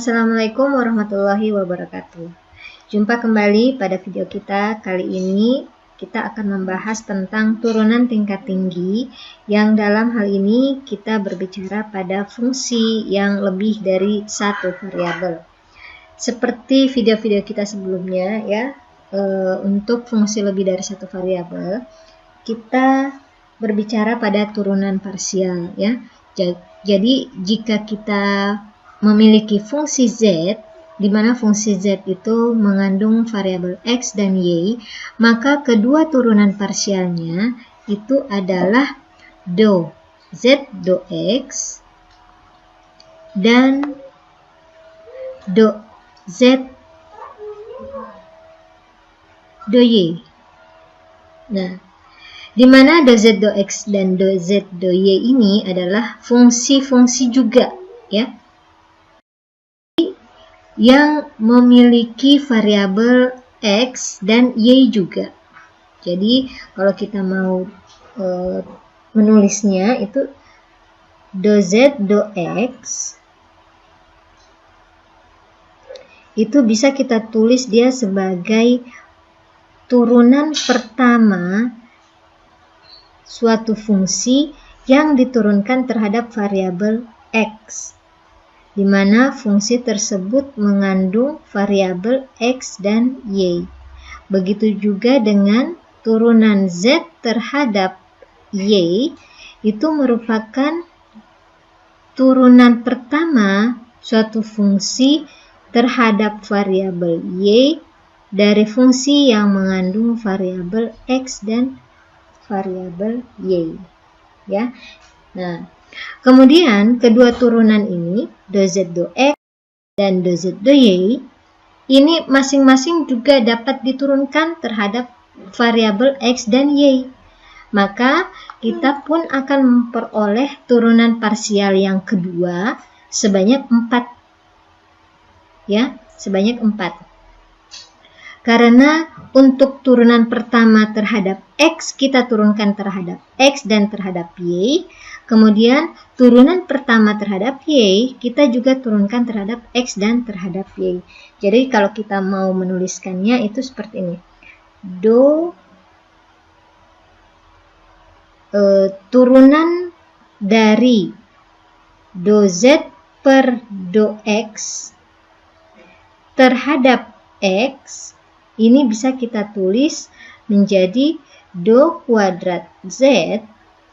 Assalamualaikum warahmatullahi wabarakatuh. Jumpa kembali pada video kita. Kali ini kita akan membahas tentang turunan tingkat tinggi, yang dalam hal ini kita berbicara pada fungsi yang lebih dari satu variabel. Seperti video-video kita sebelumnya ya, untuk fungsi lebih dari satu variabel, kita berbicara pada turunan parsial ya. Jadi jika kita memiliki fungsi z, di mana fungsi z itu mengandung variabel x dan y, maka kedua turunan parsialnya itu adalah do z do x dan do z do y. Nah, di mana do z do x dan do z do y ini adalah fungsi-fungsi juga ya, yang memiliki variabel x dan y juga. Jadi kalau kita mau menulisnya itu do z do x itu bisa kita tulis dia sebagai turunan pertama suatu fungsi yang diturunkan terhadap variabel x, di mana fungsi tersebut mengandung variabel x dan y. Begitu juga dengan turunan z terhadap y, itu merupakan turunan pertama suatu fungsi terhadap variabel y dari fungsi yang mengandung variabel x dan variabel y ya. Nah, kemudian kedua turunan ini do z do x dan do z do y ini masing-masing juga dapat diturunkan terhadap variabel x dan y. Maka kita pun akan memperoleh turunan parsial yang kedua sebanyak 4 ya, sebanyak 4. Karena untuk turunan pertama terhadap x kita turunkan terhadap x dan terhadap y, kemudian turunan pertama terhadap y kita juga turunkan terhadap x dan terhadap y. Jadi kalau kita mau menuliskannya itu seperti ini. Turunan dari do z per do x terhadap x ini bisa kita tulis menjadi do kuadrat z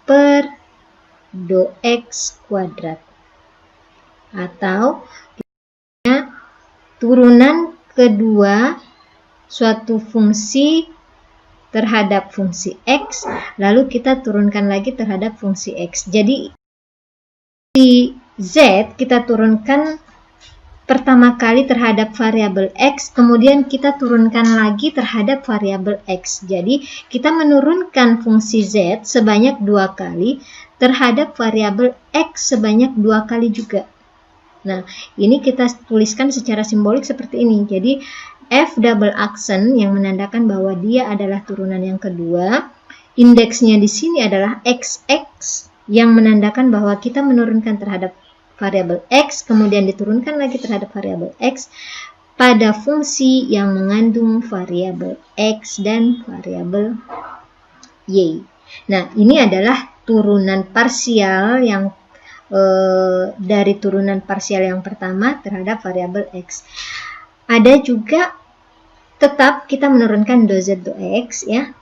per do x kuadrat, atau turunan kedua suatu fungsi terhadap fungsi x, lalu kita turunkan lagi terhadap fungsi x. Jadi di z kita turunkan pertama kali terhadap variabel x, kemudian kita turunkan lagi terhadap variabel x. Jadi kita menurunkan fungsi z sebanyak 2 kali terhadap variabel x sebanyak 2 kali juga. Nah, ini kita tuliskan secara simbolik seperti ini. Jadi f double aksen yang menandakan bahwa dia adalah turunan yang kedua. Indeksnya di sini adalah xx yang menandakan bahwa kita menurunkan terhadap variabel x, kemudian diturunkan lagi terhadap variabel x pada fungsi yang mengandung variabel x dan variabel y. Nah, ini adalah turunan parsial yang dari turunan parsial yang pertama terhadap variabel x. Ada juga tetap kita menurunkan do z do x ya.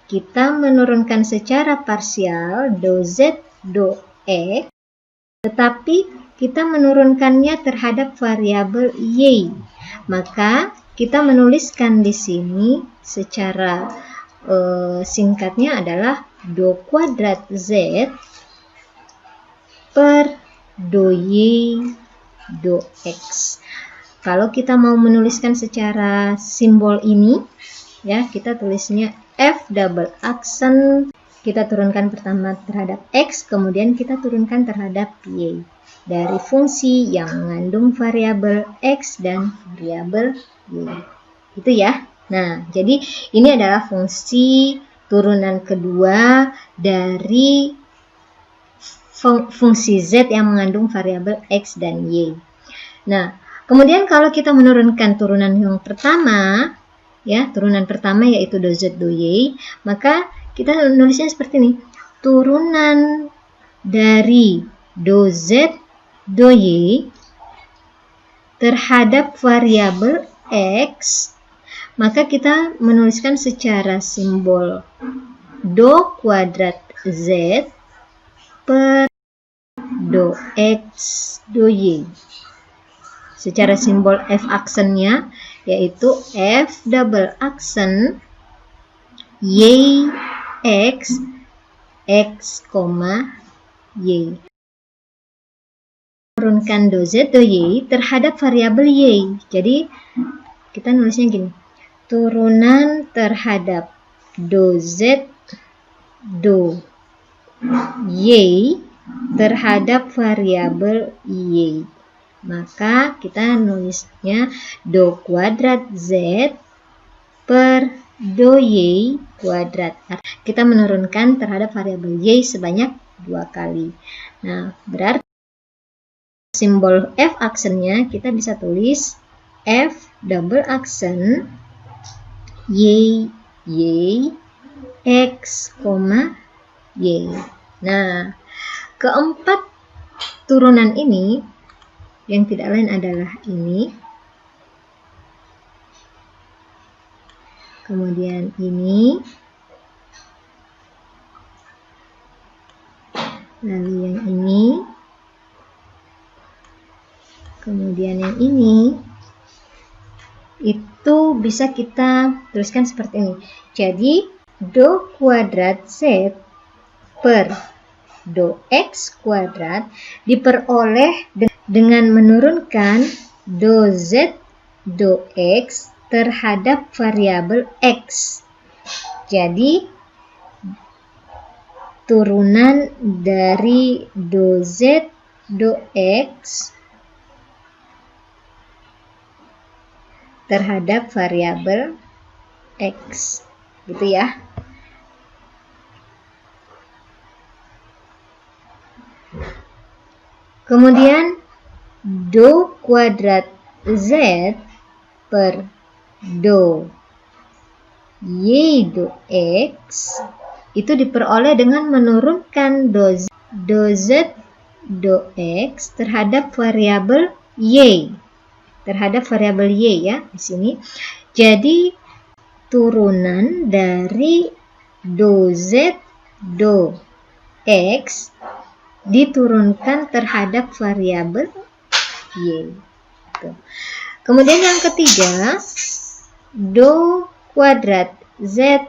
Kita menurunkan secara parsial do z do x, tetapi kita menurunkannya terhadap variabel y. Maka kita menuliskan di sini secara singkatnya adalah do kuadrat z per do y do x. Kalau kita mau menuliskan secara simbol ini ya, kita tulisnya f double aksen, kita turunkan pertama terhadap x, kemudian kita turunkan terhadap y dari fungsi yang mengandung variabel x dan variabel y. Itu ya. Nah, jadi ini adalah fungsi turunan kedua dari fungsi z yang mengandung variabel x dan y. Nah, Kemudian kalau kita menurunkan turunan yang pertama, ya, turunan pertama yaitu do z do y, maka kita nulisnya seperti ini. Turunan dari do z do y terhadap variabel x, maka kita menuliskan secara simbol do kuadrat z per do x do y. Secara simbol f aksennya yaitu f double aksen y x x, y. Turunkan do z do y terhadap variabel y. Jadi kita nulisnya gini. Turunan terhadap do z do y terhadap variabel y. Maka kita nulisnya do kuadrat z per do y kuadrat. Kita menurunkan terhadap variabel y sebanyak 2 kali. Nah, berarti simbol f aksennya kita bisa tulis f double aksen y x, y. Nah, keempat turunan ini yang tidak lain adalah ini, kemudian ini, lalu yang ini, kemudian yang ini. Itu bisa kita tuliskan seperti ini. Jadi do kuadrat z per do x kuadrat diperoleh dengan menurunkan do z do x terhadap variabel x. Jadi turunan dari do z do x terhadap variabel x, gitu ya. Kemudian do kuadrat z per do y do x itu diperoleh dengan menurunkan do z do x terhadap variabel y. Terhadap variabel y ya di sini. Jadi turunan dari do z do x diturunkan terhadap variabel y. Kemudian yang ketiga, do kuadrat z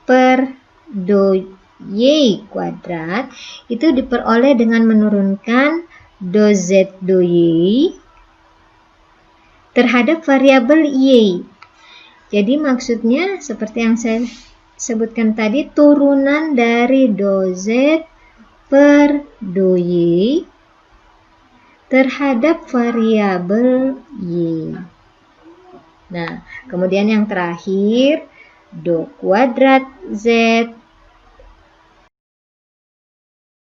per do y kuadrat itu diperoleh dengan menurunkan do z do y terhadap variabel y. Jadi maksudnya seperti yang saya sebutkan tadi, turunan dari do z per do y terhadap variabel y. Nah, kemudian yang terakhir, do kuadrat z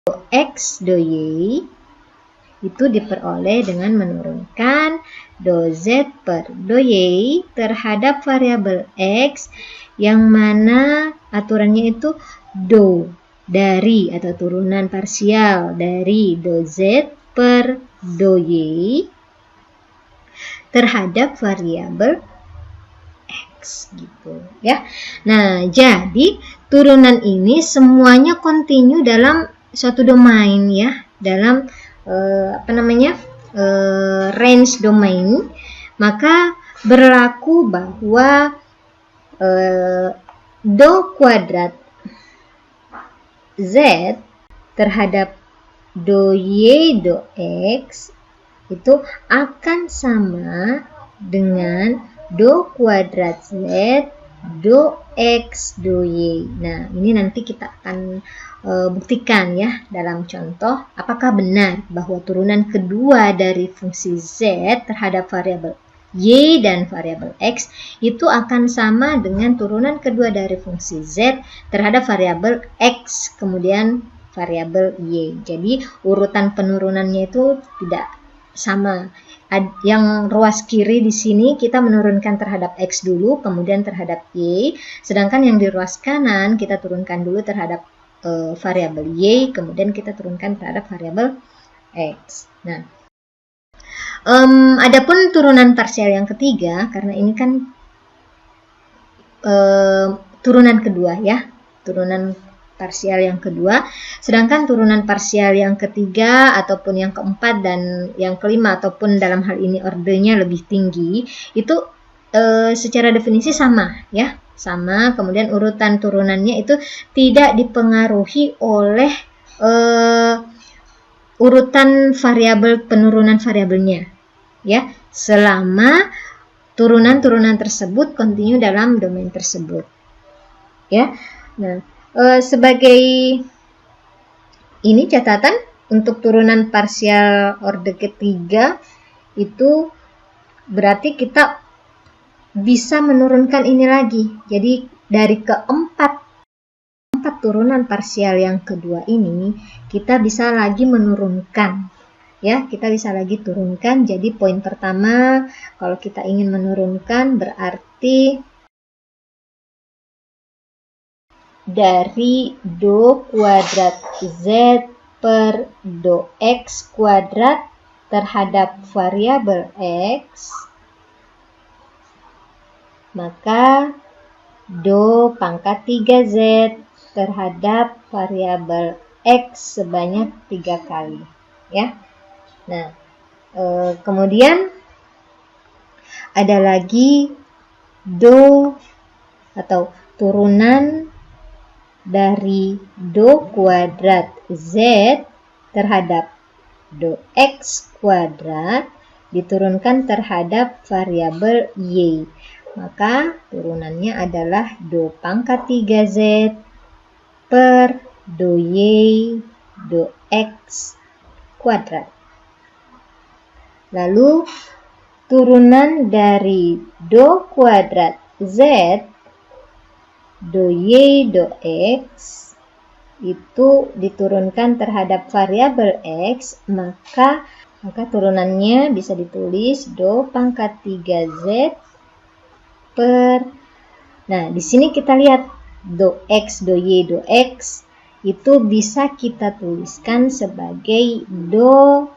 do x do y itu diperoleh dengan menurunkan do z per do y terhadap variabel x, yang mana aturannya itu do dari atau turunan parsial dari do z per do y terhadap variabel x, gitu ya. Nah, jadi turunan ini semuanya kontinu dalam suatu domain ya, dalam range domain, maka berlaku bahwa do kuadrat z terhadap do y do x itu akan sama dengan do kuadrat z do x do y. Nah, ini nanti kita akan buktikan ya dalam contoh apakah benar bahwa turunan kedua dari fungsi z terhadap variabel y dan variabel x itu akan sama dengan turunan kedua dari fungsi z terhadap variabel x kemudian variabel y. Jadi urutan penurunannya itu tidak sama. yang ruas kiri di sini kita menurunkan terhadap X dulu, kemudian terhadap Y. Sedangkan yang di ruas kanan kita turunkan dulu terhadap variabel Y, kemudian kita turunkan terhadap variabel X. Nah, adapun turunan parsial yang ketiga, karena ini kan turunan kedua ya, turunan parsial yang kedua, sedangkan turunan parsial yang ketiga ataupun yang keempat dan yang kelima ataupun dalam hal ini ordenya lebih tinggi itu secara definisi sama ya, sama. Kemudian urutan turunannya itu tidak dipengaruhi oleh urutan variabel penurunan variabelnya ya, selama turunan-turunan tersebut kontinu dalam domain tersebut ya. Nah, sebagai ini catatan untuk turunan parsial orde ketiga itu berarti kita bisa menurunkan ini lagi. Jadi dari keempat turunan parsial yang kedua ini kita bisa lagi menurunkan ya, kita bisa lagi turunkan. Jadi poin pertama kalau kita ingin menurunkan berarti dari do kuadrat Z per do X kuadrat terhadap variabel X, maka do pangkat 3Z terhadap variabel X sebanyak 3 kali ya. Nah, kemudian ada lagi do atau turunan dari do kuadrat Z terhadap do X kuadrat diturunkan terhadap variabel Y. Maka turunannya adalah do pangkat 3Z per do Y do X kuadrat. Lalu turunan dari do kuadrat Z do Y do X itu diturunkan terhadap variabel X, maka turunannya bisa ditulis do pangkat 3Z per, nah di sini kita lihat do X do Y do X itu bisa kita tuliskan sebagai do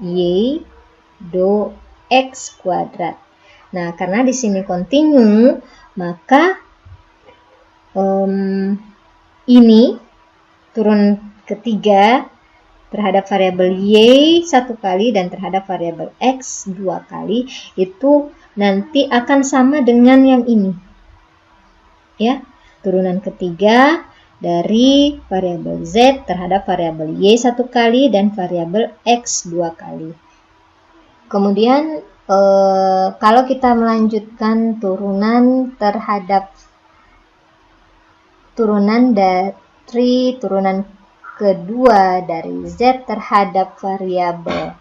Y do X kuadrat. Nah, karena di sini kontinu, maka ini turun ketiga terhadap variabel Y 1 kali dan terhadap variabel X 2 kali itu nanti akan sama dengan yang ini ya, turunan ketiga dari variabel Z terhadap variabel Y 1 kali dan variabel X 2 kali. Kemudian kalau kita melanjutkan turunan terhadap turunan kedua dari Z terhadap variabel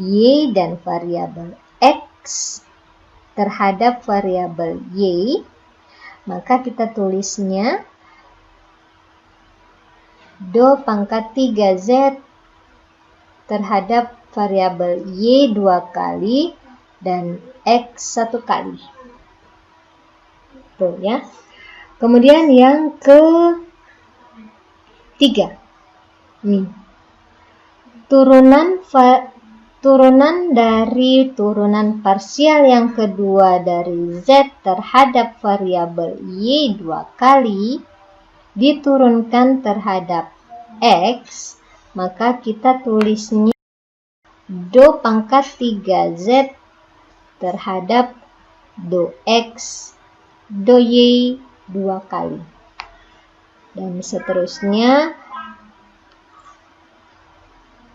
Y dan variabel X terhadap variabel Y, maka kita tulisnya do pangkat 3Z terhadap variabel Y 2 kali dan X 1 kali. Tuh ya. Kemudian yang ketiga, nih, turunan dari turunan parsial yang kedua dari Z terhadap variabel Y 2 kali diturunkan terhadap X, maka kita tulisnya do pangkat 3Z terhadap do X do Y 2 kali. Dan seterusnya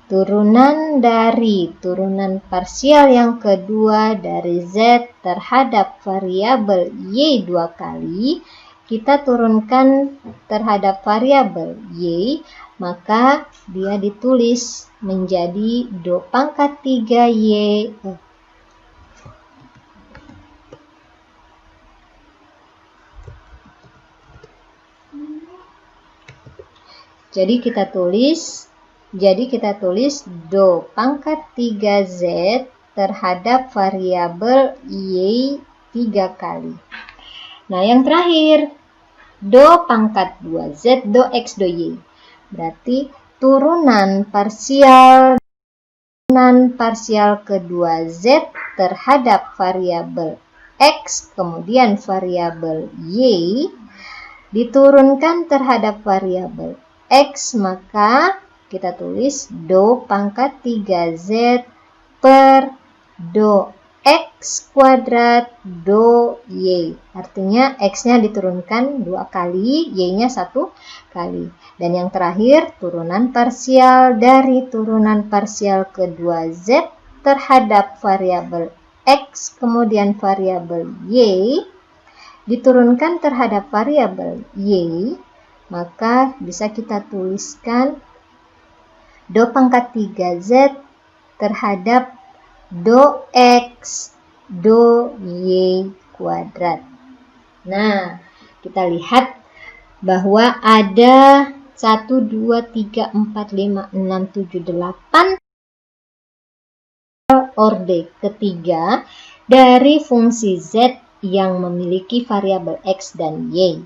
turunan dari turunan parsial yang kedua dari Z terhadap variabel Y 2 kali kita turunkan terhadap variabel Y, maka dia ditulis menjadi do pangkat 3Y Jadi kita tulis do pangkat 3Z terhadap variabel Y 3 kali. Nah, yang terakhir, do pangkat 2Z, do X, do Y. Berarti turunan parsial kedua Z terhadap variabel X, kemudian variabel Y, diturunkan terhadap variabel X, maka kita tulis do pangkat 3Z per do X kuadrat do Y. Artinya X-nya diturunkan 2 kali, Y-nya 1 kali. Dan yang terakhir, turunan parsial dari turunan parsial kedua Z terhadap variabel X, kemudian variabel Y, diturunkan terhadap variabel Y, maka bisa kita tuliskan do pangkat 3Z terhadap do X do Y kuadrat. Nah, kita lihat bahwa ada 1, 2, 3, 4, 5, 6, 7, 8 orde ketiga dari fungsi Z yang memiliki variabel X dan Y.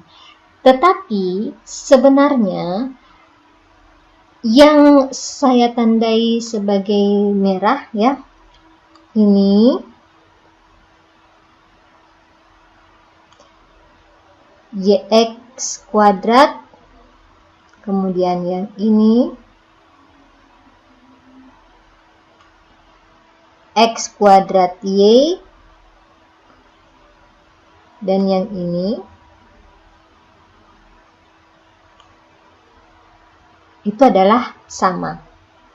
Tetapi sebenarnya yang saya tandai sebagai merah ya, ini YX kuadrat, kemudian yang ini X kuadrat Y, dan yang ini itu adalah sama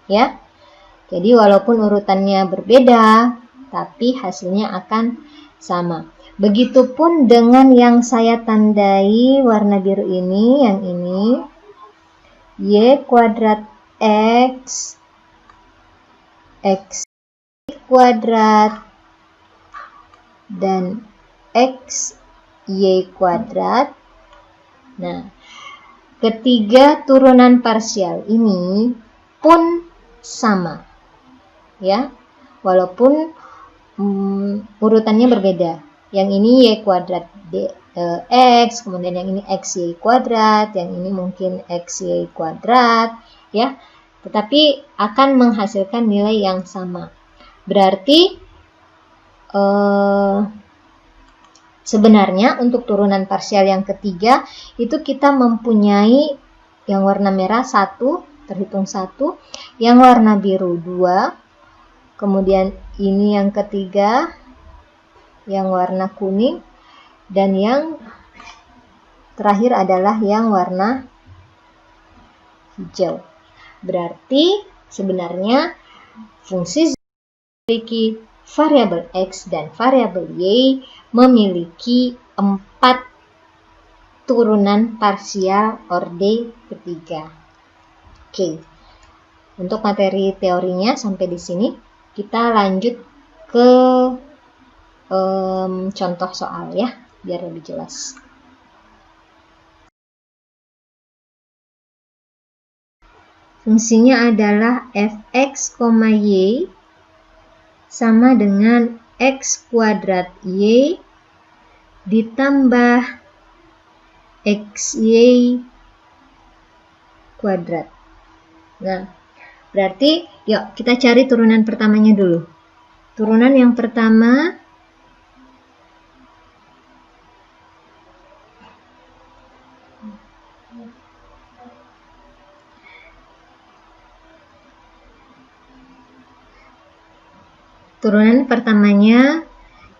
ya. Jadi walaupun urutannya berbeda, tapi hasilnya akan sama. Begitupun dengan yang saya tandai warna biru ini, yang ini Y kuadrat X, X kuadrat, dan X Y kuadrat. Nah, ketiga turunan parsial ini pun sama ya, walaupun urutannya berbeda. Yang ini Y kuadrat X, kemudian yang ini XY kuadrat, yang ini mungkin XY kuadrat ya, tetapi akan menghasilkan nilai yang sama. Berarti sebenarnya untuk turunan parsial yang ketiga itu kita mempunyai yang warna merah 1, terhitung 1, yang warna biru 2, kemudian ini yang ketiga yang warna kuning, dan yang terakhir adalah yang warna hijau. Berarti sebenarnya fungsi Z memiliki variabel X dan variabel Y memiliki 4 turunan parsial orde ketiga. Oke. Untuk materi teorinya sampai di sini. Kita lanjut ke contoh soal ya, biar lebih jelas. Fungsinya adalah fx, y sama dengan x kuadrat y ditambah xy kuadrat. Nah, berarti yuk kita cari turunan pertamanya dulu. Turunan yang pertama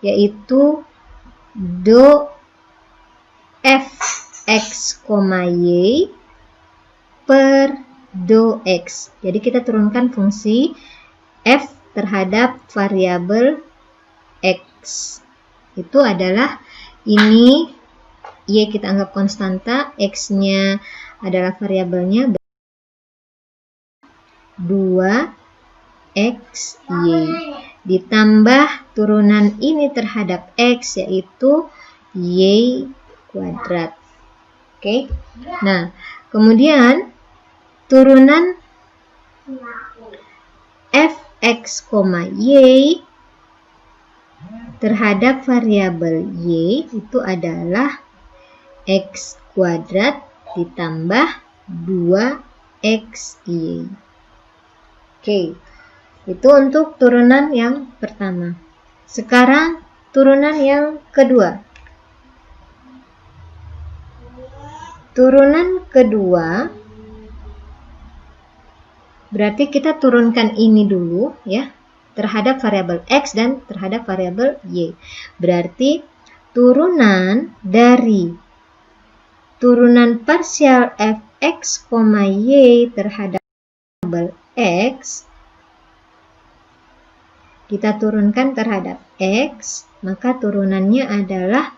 yaitu do fx, y per do x. Jadi kita turunkan fungsi f terhadap variabel x. Itu adalah ini y kita anggap konstanta, x-nya adalah variabelnya 2xy ditambah turunan ini terhadap x yaitu y kuadrat. Oke. Nah, kemudian turunan fx, y terhadap variabel Y itu adalah X kuadrat ditambah 2XY. Oke, itu untuk turunan yang pertama. Sekarang turunan yang kedua. Turunan kedua berarti kita turunkan ini dulu ya, terhadap variabel X dan terhadap variabel Y. Berarti turunan dari turunan parsial fx, y terhadap variabel X kita turunkan terhadap X, maka turunannya adalah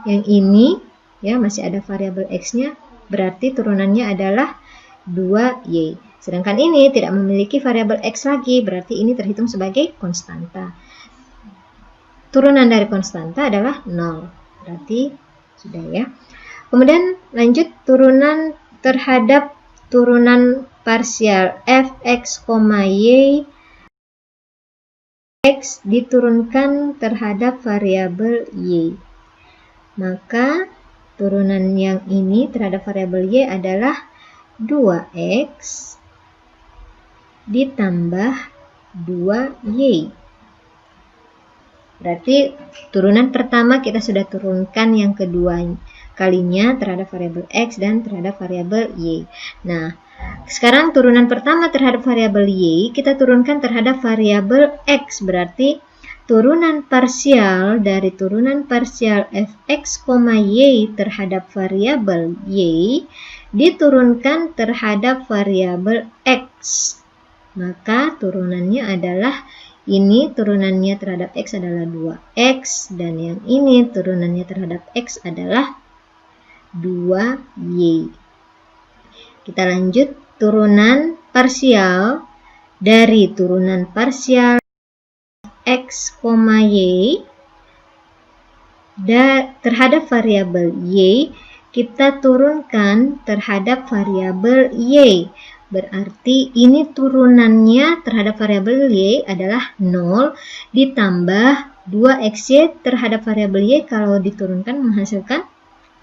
yang ini ya, masih ada variabel X-nya, berarti turunannya adalah 2Y. Sedangkan ini tidak memiliki variabel X lagi, berarti ini terhitung sebagai konstanta. Turunan dari konstanta adalah 0, berarti sudah ya. Kemudian lanjut turunan terhadap turunan parsial fx, y X diturunkan terhadap variabel Y. Maka turunan yang ini terhadap variabel Y adalah 2X ditambah 2Y. Berarti turunan pertama kita sudah turunkan yang kedua kalinya terhadap variabel X dan terhadap variabel Y. Nah, sekarang turunan pertama terhadap variabel Y kita turunkan terhadap variabel X. Berarti turunan parsial dari turunan parsial fx, y terhadap variabel Y diturunkan terhadap variabel X. Maka turunannya adalah ini turunannya terhadap X adalah 2X dan yang ini turunannya terhadap X adalah 2Y. Kita lanjut turunan parsial dari turunan parsial X, Y terhadap variabel Y kita turunkan terhadap variabel Y. Berarti ini turunannya terhadap variabel Y adalah 0 ditambah 2XY terhadap variabel Y kalau diturunkan menghasilkan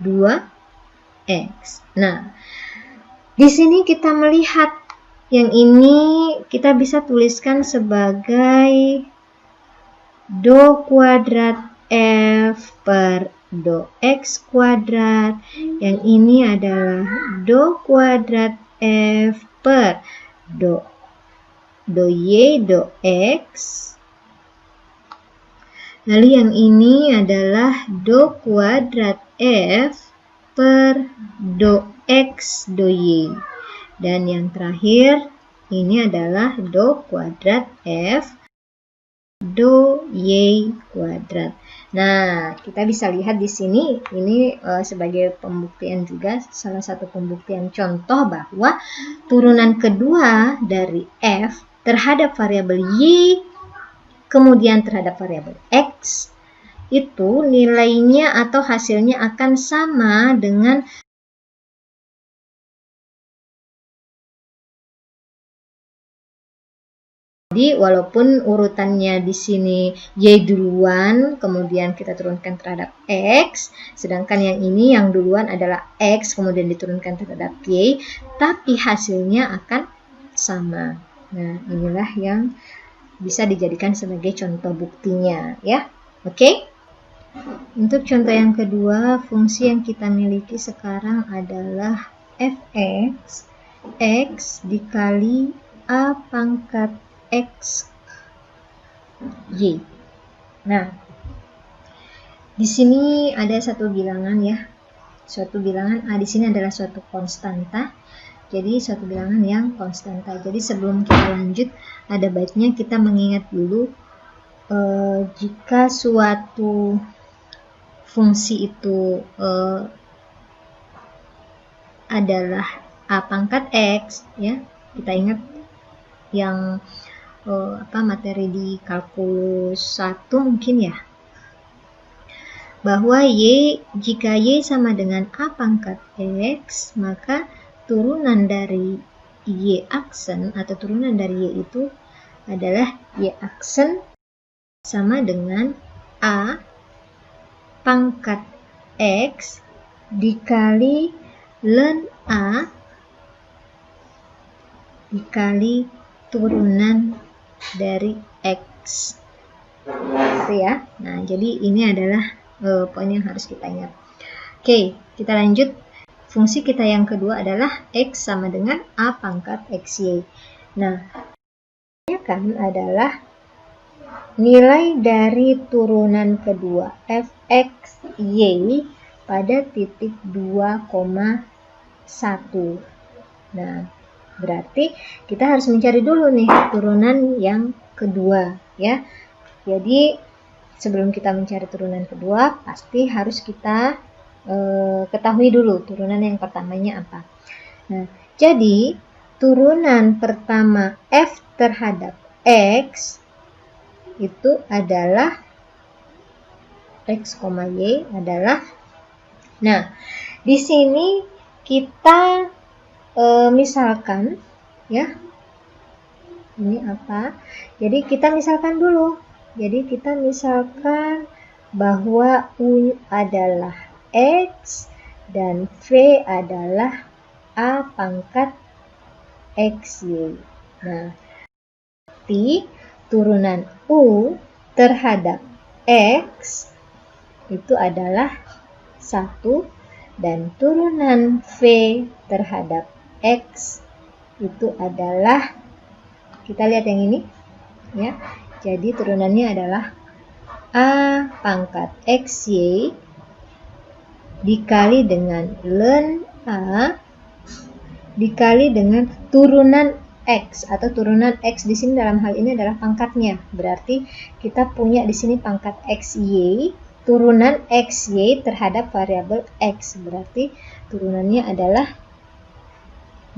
2X. Nah, di sini kita melihat yang ini kita bisa tuliskan sebagai do kuadrat F per do X kuadrat. Yang ini adalah do kuadrat F per do Y do X. Lalu yang ini adalah do kuadrat F per do X do Y. Dan yang terakhir ini adalah do kuadrat F do Y kuadrat. Nah, kita bisa lihat di sini ini sebagai pembuktian juga, salah satu pembuktian contoh bahwa turunan kedua dari F terhadap variabel Y kemudian terhadap variabel X itu nilainya atau hasilnya akan sama dengan jadi walaupun urutannya di sini Y duluan, kemudian kita turunkan terhadap X, sedangkan yang ini yang duluan adalah X, kemudian diturunkan terhadap Y, tapi hasilnya akan sama. Nah, inilah yang bisa dijadikan sebagai contoh buktinya, ya. Oke? Untuk contoh yang kedua, fungsi yang kita miliki sekarang adalah fx, X dikali A pangkat X, Y. Nah, di sini ada satu bilangan ya. Suatu bilangan A di sini adalah suatu konstanta. Jadi suatu bilangan yang konstanta. Jadi sebelum kita lanjut, ada baiknya kita mengingat dulu jika suatu fungsi itu adalah A pangkat X, ya. Kita ingat yang materi di kalkulus 1 mungkin ya, bahwa jika Y sama dengan A pangkat X, maka turunan dari Y aksen atau turunan dari Y itu adalah Y aksen sama dengan A pangkat X dikali ln A dikali turunan dari X. Gitu ya. Nah, jadi ini adalah poin yang harus kita ingat. Oke, kita lanjut. Fungsi kita yang kedua adalah X sama dengan A pangkat XY. Nah, kan adalah nilai dari turunan kedua fx y pada titik 2,1. Nah, berarti kita harus mencari dulu nih turunan yang kedua ya. Jadi sebelum kita mencari turunan kedua, pasti harus kita ketahui dulu turunan yang pertamanya apa. Nah, jadi turunan pertama f terhadap x itu adalah x, y adalah. Nah, di sini kita misalkan ya. Ini apa? Jadi kita misalkan dulu. Jadi kita misalkan bahwa U adalah X dan V adalah A pangkat XY. Nah, berarti turunan U terhadap X itu adalah 1 dan turunan V terhadap X itu adalah, kita lihat yang ini ya. Jadi turunannya adalah A pangkat XY dikali dengan ln A dikali dengan turunan X, atau turunan X di sini dalam hal ini adalah pangkatnya. Berarti kita punya di sini pangkat XY, turunan XY terhadap variabel X. Berarti turunannya adalah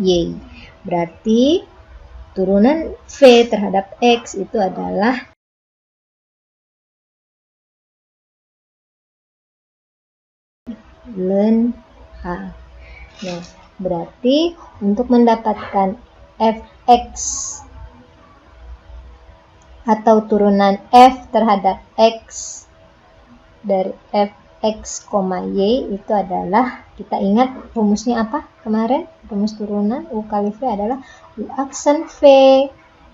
Y. Berarti turunan V terhadap X itu adalah ln A. Nah, berarti untuk mendapatkan fx atau turunan f terhadap x dari fx, y itu adalah, kita ingat rumusnya apa kemarin? Rumus turunan U kali V adalah U aksen V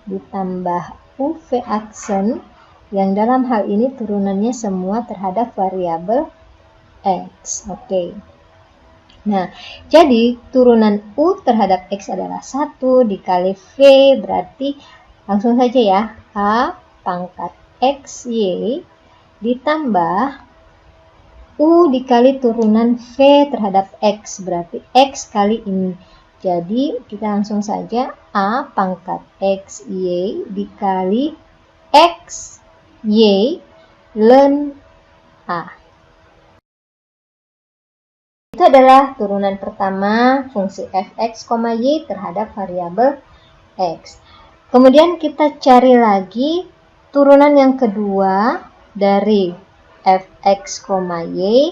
ditambah UV aksen, yang dalam hal ini turunannya semua terhadap variabel X. Oke. Nah, jadi turunan U terhadap X adalah 1 dikali V, berarti langsung saja ya, A pangkat XY ditambah U dikali turunan V terhadap X, berarti X kali ini. Jadi kita langsung saja A pangkat XY dikali XY ln A. Itu adalah turunan pertama fungsi fx, y terhadap variabel x. Kemudian kita cari lagi turunan yang kedua dari fx, y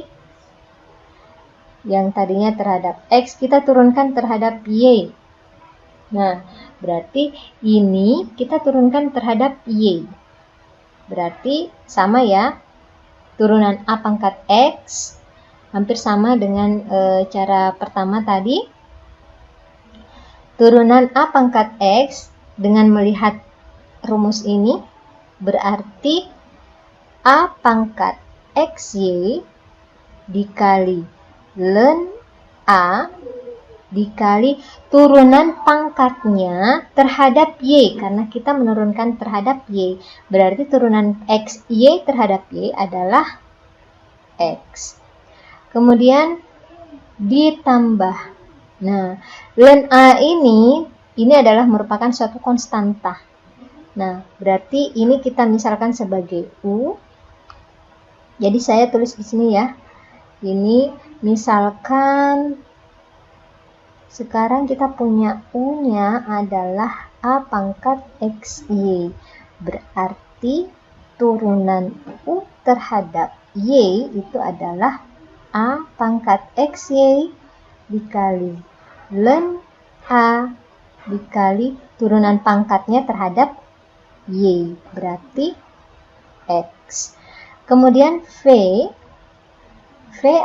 yang tadinya terhadap x, kita turunkan terhadap y. Nah, berarti ini kita turunkan terhadap y. Berarti sama ya, turunan A pangkat x hampir sama dengan cara pertama tadi. Turunan A pangkat X dengan melihat rumus ini berarti A pangkat XY dikali ln A dikali turunan pangkatnya terhadap Y, karena kita menurunkan terhadap Y. Berarti turunan XY terhadap Y adalah X. Kemudian ditambah. Nah, ln A ini adalah merupakan suatu konstanta. Nah, berarti ini kita misalkan sebagai U. Jadi saya tulis di sini ya. Ini misalkan sekarang kita punya U-nya adalah A pangkat XY. Berarti turunan U terhadap Y itu adalah A pangkat XY dikali ln A dikali turunan pangkatnya terhadap Y, berarti X. Kemudian V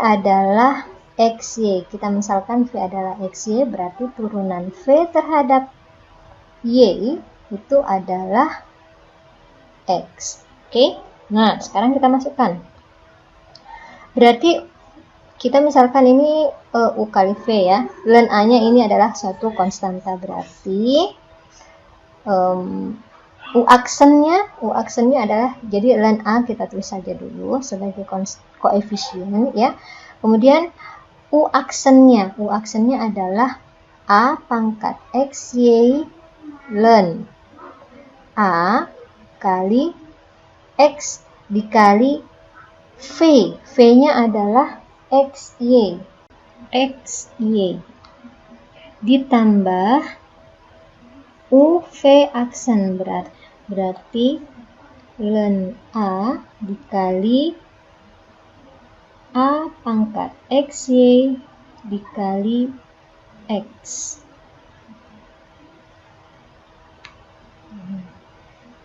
adalah XY. Kita misalkan V adalah XY, berarti turunan V terhadap Y itu adalah X. Oke? Nah, sekarang kita masukkan. Berarti kita misalkan ini U kali V ya. Ln A-nya ini adalah suatu konstanta, berarti U aksennya adalah, jadi ln A kita tulis saja dulu sebagai koefisien ya. Kemudian U aksennya adalah A pangkat XY ln A kali X dikali V. V-nya adalah XY ditambah UV aksen, berarti ln A dikali A pangkat XY dikali X.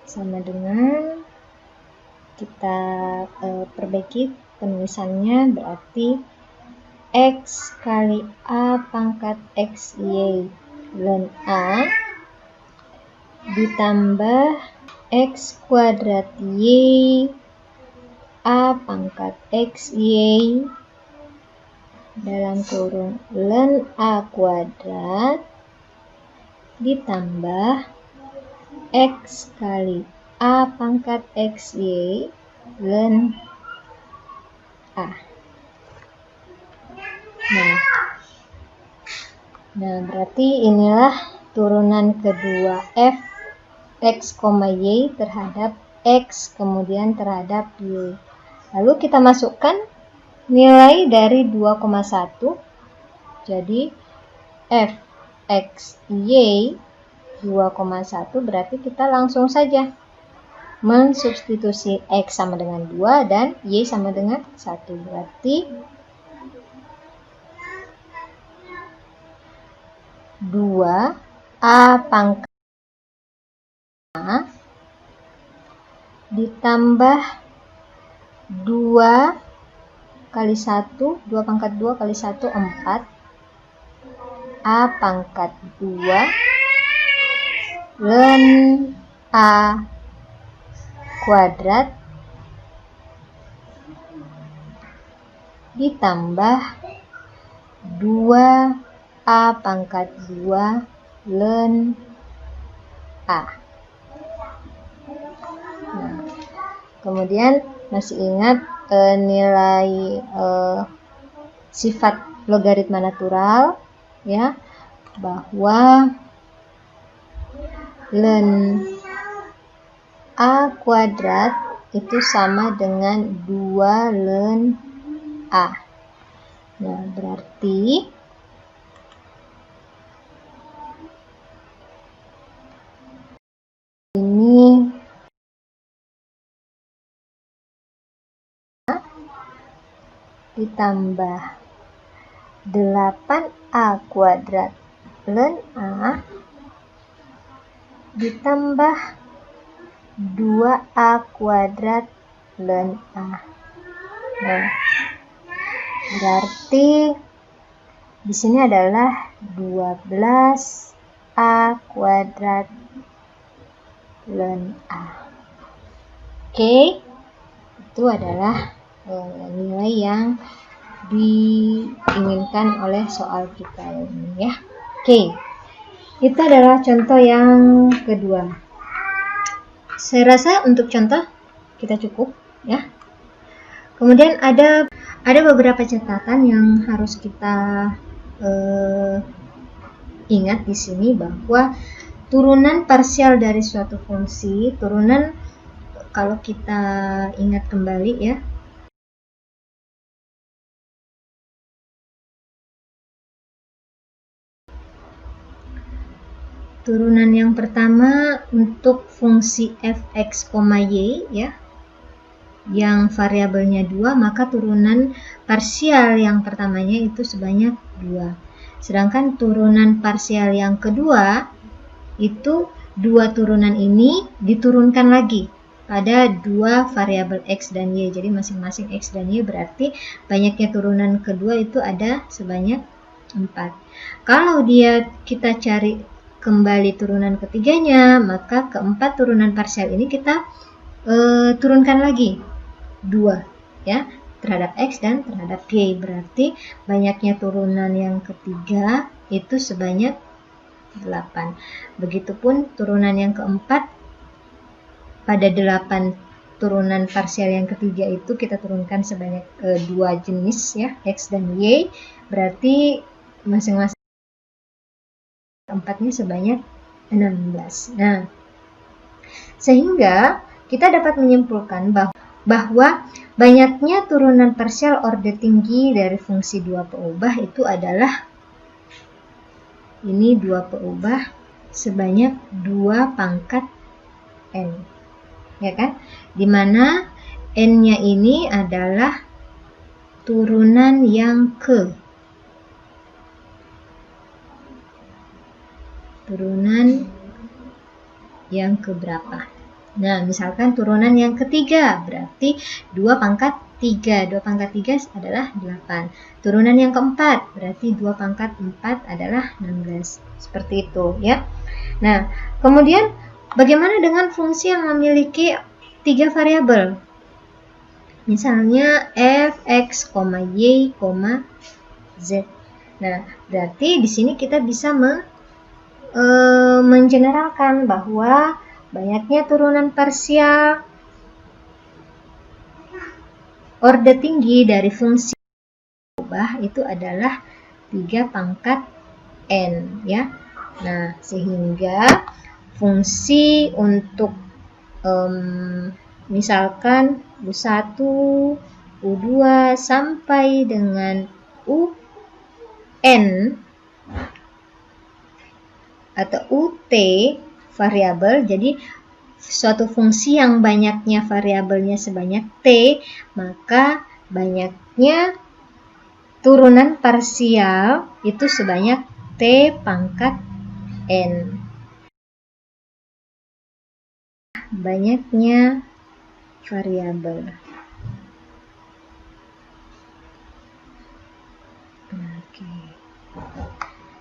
Sama dengan, kita perbaiki penulisannya, berarti X kali A pangkat XY ln A ditambah X kuadrat Y A pangkat XY dalam kurung ln A kuadrat ditambah X kali A pangkat XY ln A. Nah, berarti inilah turunan kedua f x, y terhadap x kemudian terhadap y. Lalu kita masukkan nilai dari 2,1. Jadi f x y 2,1, berarti kita langsung saja mensubstitusi x sama dengan 2 dan y sama dengan 1. Berarti 2A pangkat A ditambah 2 kali 1, 2 pangkat 2 kali 1, 4. A pangkat 2 ln A kuadrat ditambah 2A pangkat 2 ln A. Nah, kemudian masih ingat nilai sifat logaritma natural ya, bahwa ln A kuadrat itu sama dengan 2 ln A. Nah, berarti ini ditambah 8A kuadrat ln A ditambah 2A kuadrat ln A. Nah, berarti di sini adalah 12A kuadrat ln A. Oke, itu adalah nilai yang diinginkan oleh soal kita ini ya. Oke, itu adalah contoh yang kedua. Saya rasa untuk contoh kita cukup ya. Kemudian ada beberapa catatan yang harus kita ingat di sini, bahwa turunan parsial dari suatu fungsi, turunan kalau kita ingat kembali ya, turunan yang pertama untuk fungsi fx, y ya, yang variabelnya 2, maka turunan parsial yang pertamanya itu sebanyak 2. Sedangkan turunan parsial yang kedua itu 2 turunan ini diturunkan lagi. pada dua variabel X dan Y. Jadi masing-masing X dan Y berarti banyaknya turunan kedua itu ada sebanyak 4. Kalau kita cari kembali turunan ketiganya, maka keempat turunan parsial ini kita turunkan lagi 2 ya, terhadap X dan terhadap Y. Berarti banyaknya turunan yang ketiga itu sebanyak 8. Begitupun turunan yang keempat, pada 8 turunan parsial yang ketiga itu kita turunkan sebanyak 2 jenis ya, X dan Y. Berarti masing-masing keempatnya sebanyak 16. Nah, sehingga kita dapat menyimpulkan bahwa banyaknya turunan parsial orde tinggi dari fungsi 2 peubah itu adalah ini 2 peubah sebanyak 2 pangkat N. Ya kan? Dimana N-nya ini adalah turunan yang keberapa? Nah, misalkan turunan yang ketiga, berarti 2 pangkat 3. 2 pangkat 3 adalah 8. Turunan yang keempat, berarti 2 pangkat 4 adalah 16. Seperti itu ya. Nah, kemudian bagaimana dengan fungsi yang memiliki 3 variabel? Misalnya f, x, y, z. Nah, berarti di sini kita bisa mengeneralkan bahwa banyaknya turunan parsial orde tinggi dari fungsi peubah itu adalah 3 pangkat N ya. Nah, sehingga fungsi untuk misalkan U1, U2 sampai dengan UN atau UT variabel, jadi suatu fungsi yang banyaknya variabelnya sebanyak T, maka banyaknya turunan parsial itu sebanyak T pangkat N. Banyaknya variabel. Oke.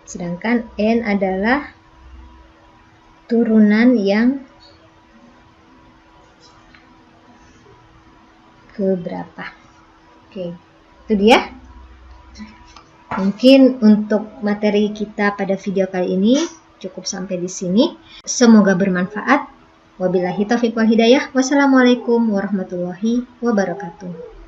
Sedangkan N adalah turunan yang keberapa. Oke, itu dia. Mungkin untuk materi kita pada video kali ini cukup sampai di sini. Semoga bermanfaat. Wabillahi taufiq wal hidayah. Wassalamualaikum warahmatullahi wabarakatuh.